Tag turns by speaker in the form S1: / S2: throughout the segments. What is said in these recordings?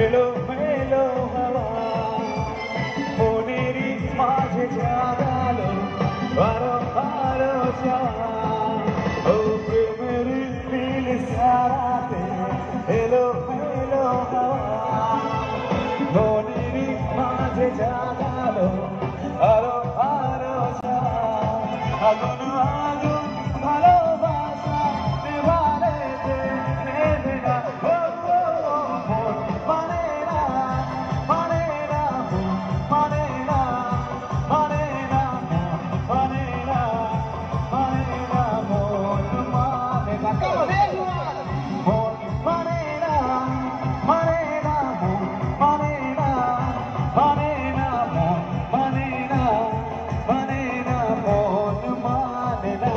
S1: এলো মেলো হাওয়া মনেরই মাঝে জাগালো আরো আরো যাওয়া ও প্রেমের নীল সারাতে এলো মেলো হাওয়া মনেরই মাঝে জাগালো আরো আরো যাওয়া আগুন আগুন ভালোবাসা নেভালে যে নেবে না মানে না মানে না মানে না মানে না মানে না মানে না মন মানে না মন মানে না মানে না মন মানে না মানে না মন মানে না মানে না মন মানে না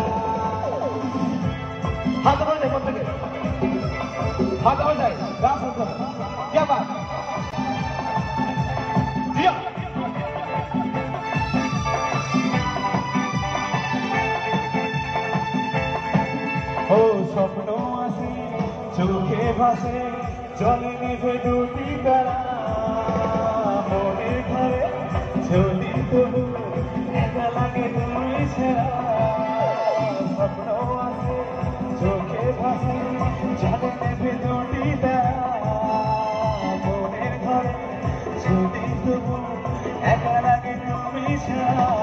S1: हाथ हो जाए बंद कर हाथ हो जाए डांस होता है क्या बात जिया ओ स्वप्नो आसे चोखे भासे जले निभे दुटी तारा मोने घरे चली तबु एका लागे तुमी छेड़ा स्वप्नो आसे চোখে ভাসে জলে নেভে দুটি তারা মনের ঘরে যদি তবু একা লাগে তুমি ছাড়া